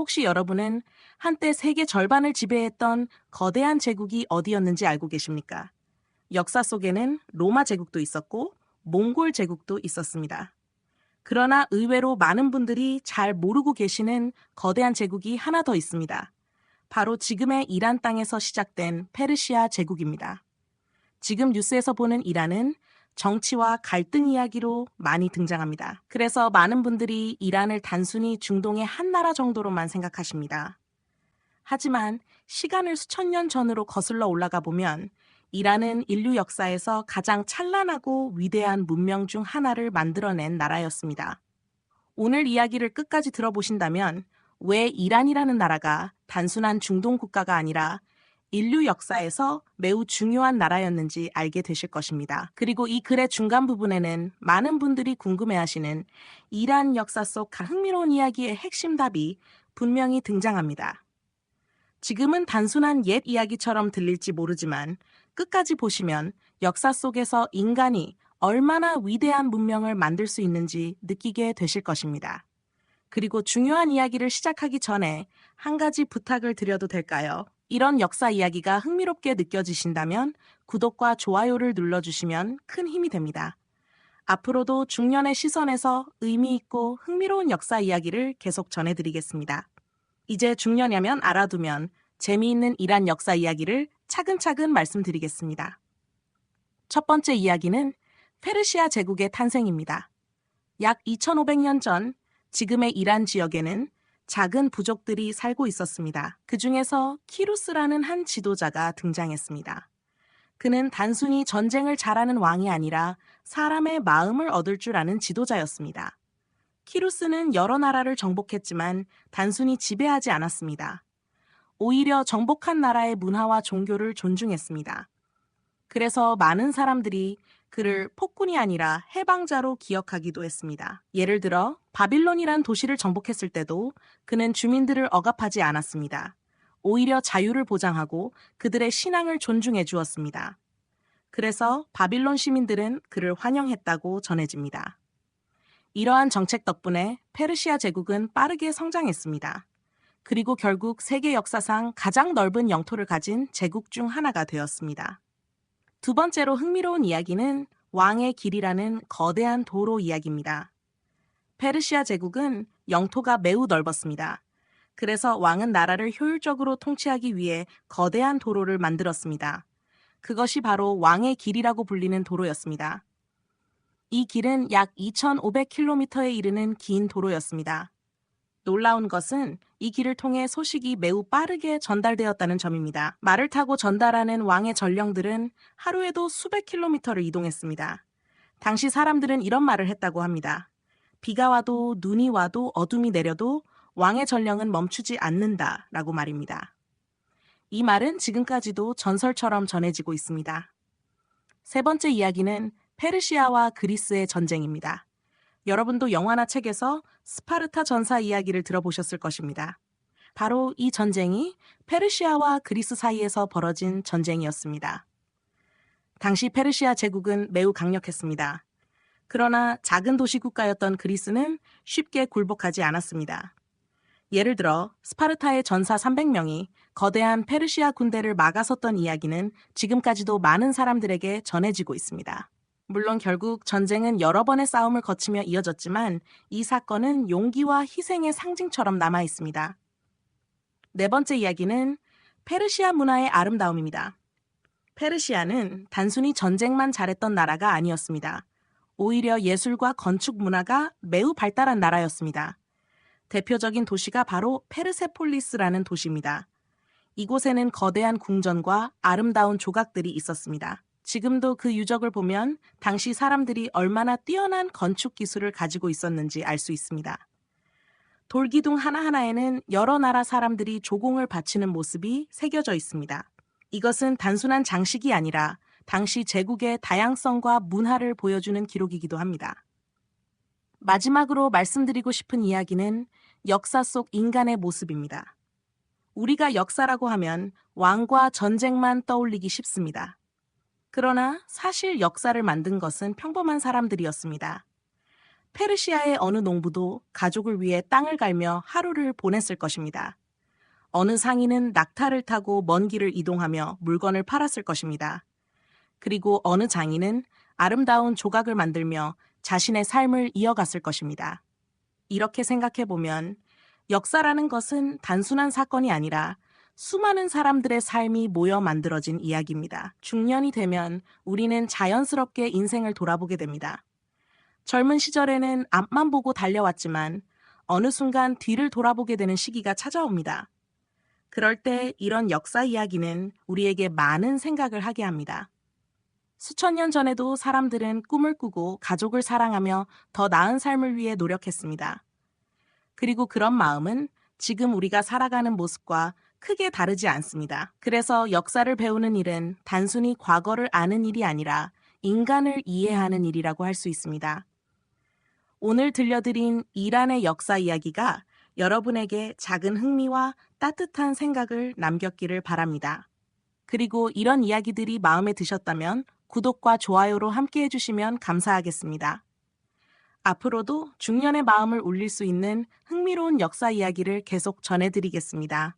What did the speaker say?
혹시 여러분은 한때 세계 절반을 지배했던 거대한 제국이 어디였는지 알고 계십니까? 역사 속에는 로마 제국도 있었고 몽골 제국도 있었습니다. 그러나 의외로 많은 분들이 잘 모르고 계시는 거대한 제국이 하나 더 있습니다. 바로 지금의 이란 땅에서 시작된 페르시아 제국입니다. 지금 뉴스에서 보는 이란은 정치와 갈등 이야기로 많이 등장합니다. 그래서 많은 분들이 이란을 단순히 중동의 한 나라 정도로만 생각하십니다. 하지만 시간을 수천 년 전으로 거슬러 올라가 보면 이란은 인류 역사에서 가장 찬란하고 위대한 문명 중 하나를 만들어낸 나라였습니다. 오늘 이야기를 끝까지 들어보신다면 왜 이란이라는 나라가 단순한 중동 국가가 아니라 인류 역사에서 매우 중요한 나라였는지 알게 되실 것입니다. 그리고 이 글의 중간 부분에는 많은 분들이 궁금해하시는 이란 역사 속 흥미로운 이야기의 핵심 답이 분명히 등장합니다. 지금은 단순한 옛 이야기처럼 들릴지 모르지만 끝까지 보시면 역사 속에서 인간이 얼마나 위대한 문명을 만들 수 있는지 느끼게 되실 것입니다. 그리고 중요한 이야기를 시작하기 전에 한 가지 부탁을 드려도 될까요? 이런 역사 이야기가 흥미롭게 느껴지신다면 구독과 좋아요를 눌러주시면 큰 힘이 됩니다. 앞으로도 중년의 시선에서 의미 있고 흥미로운 역사 이야기를 계속 전해드리겠습니다. 이제 중년이면 알아두면 재미있는 이란 역사 이야기를 차근차근 말씀드리겠습니다. 첫 번째 이야기는 페르시아 제국의 탄생입니다. 약 2500년 전 지금의 이란 지역에는 작은 부족들이 살고 있었습니다. 그 중에서 키루스라는 한 지도자가 등장했습니다. 그는 단순히 전쟁을 잘하는 왕이 아니라 사람의 마음을 얻을 줄 아는 지도자였습니다. 키루스는 여러 나라를 정복했지만 단순히 지배하지 않았습니다. 오히려 정복한 나라의 문화와 종교를 존중했습니다. 그래서 많은 사람들이 그를 폭군이 아니라 해방자로 기억하기도 했습니다. 예를 들어 바빌론이란 도시를 정복했을 때도 그는 주민들을 억압하지 않았습니다. 오히려 자유를 보장하고 그들의 신앙을 존중해 주었습니다. 그래서 바빌론 시민들은 그를 환영했다고 전해집니다. 이러한 정책 덕분에 페르시아 제국은 빠르게 성장했습니다. 그리고 결국 세계 역사상 가장 넓은 영토를 가진 제국 중 하나가 되었습니다. 두 번째로 흥미로운 이야기는 왕의 길이라는 거대한 도로 이야기입니다. 페르시아 제국은 영토가 매우 넓었습니다. 그래서 왕은 나라를 효율적으로 통치하기 위해 거대한 도로를 만들었습니다. 그것이 바로 왕의 길이라고 불리는 도로였습니다. 이 길은 약 2,500km에 이르는 긴 도로였습니다. 놀라운 것은 이 길을 통해 소식이 매우 빠르게 전달되었다는 점입니다. 말을 타고 전달하는 왕의 전령들은 하루에도 수백 킬로미터를 이동했습니다. 당시 사람들은 이런 말을 했다고 합니다. 비가 와도 눈이 와도 어둠이 내려도 왕의 전령은 멈추지 않는다 라고 말입니다. 이 말은 지금까지도 전설처럼 전해지고 있습니다. 세 번째 이야기는 페르시아와 그리스의 전쟁입니다. 여러분도 영화나 책에서 스파르타 전사 이야기를 들어보셨을 것입니다. 바로 이 전쟁이 페르시아와 그리스 사이에서 벌어진 전쟁이었습니다. 당시 페르시아 제국은 매우 강력했습니다. 그러나 작은 도시 국가였던 그리스는 쉽게 굴복하지 않았습니다. 예를 들어 스파르타의 전사 300명이 거대한 페르시아 군대를 막아섰던 이야기는 지금까지도 많은 사람들에게 전해지고 있습니다. 물론 결국 전쟁은 여러 번의 싸움을 거치며 이어졌지만 이 사건은 용기와 희생의 상징처럼 남아 있습니다. 네 번째 이야기는 페르시아 문화의 아름다움입니다. 페르시아는 단순히 전쟁만 잘했던 나라가 아니었습니다. 오히려 예술과 건축 문화가 매우 발달한 나라였습니다. 대표적인 도시가 바로 페르세폴리스라는 도시입니다. 이곳에는 거대한 궁전과 아름다운 조각들이 있었습니다. 지금도 그 유적을 보면 당시 사람들이 얼마나 뛰어난 건축 기술을 가지고 있었는지 알 수 있습니다. 돌기둥 하나하나에는 여러 나라 사람들이 조공을 바치는 모습이 새겨져 있습니다. 이것은 단순한 장식이 아니라 당시 제국의 다양성과 문화를 보여주는 기록이기도 합니다. 마지막으로 말씀드리고 싶은 이야기는 역사 속 인간의 모습입니다. 우리가 역사라고 하면 왕과 전쟁만 떠올리기 쉽습니다. 그러나 사실 역사를 만든 것은 평범한 사람들이었습니다. 페르시아의 어느 농부도 가족을 위해 땅을 갈며 하루를 보냈을 것입니다. 어느 상인은 낙타를 타고 먼 길을 이동하며 물건을 팔았을 것입니다. 그리고 어느 장인은 아름다운 조각을 만들며 자신의 삶을 이어갔을 것입니다. 이렇게 생각해보면 역사라는 것은 단순한 사건이 아니라 수많은 사람들의 삶이 모여 만들어진 이야기입니다. 중년이 되면 우리는 자연스럽게 인생을 돌아보게 됩니다. 젊은 시절에는 앞만 보고 달려왔지만 어느 순간 뒤를 돌아보게 되는 시기가 찾아옵니다. 그럴 때 이런 역사 이야기는 우리에게 많은 생각을 하게 합니다. 수천 년 전에도 사람들은 꿈을 꾸고 가족을 사랑하며 더 나은 삶을 위해 노력했습니다. 그리고 그런 마음은 지금 우리가 살아가는 모습과 크게 다르지 않습니다. 그래서 역사를 배우는 일은 단순히 과거를 아는 일이 아니라 인간을 이해하는 일이라고 할 수 있습니다. 오늘 들려드린 이란의 역사 이야기가 여러분에게 작은 흥미와 따뜻한 생각을 남겼기를 바랍니다. 그리고 이런 이야기들이 마음에 드셨다면 구독과 좋아요로 함께 해주시면 감사하겠습니다. 앞으로도 중년의 마음을 울릴 수 있는 흥미로운 역사 이야기를 계속 전해드리겠습니다.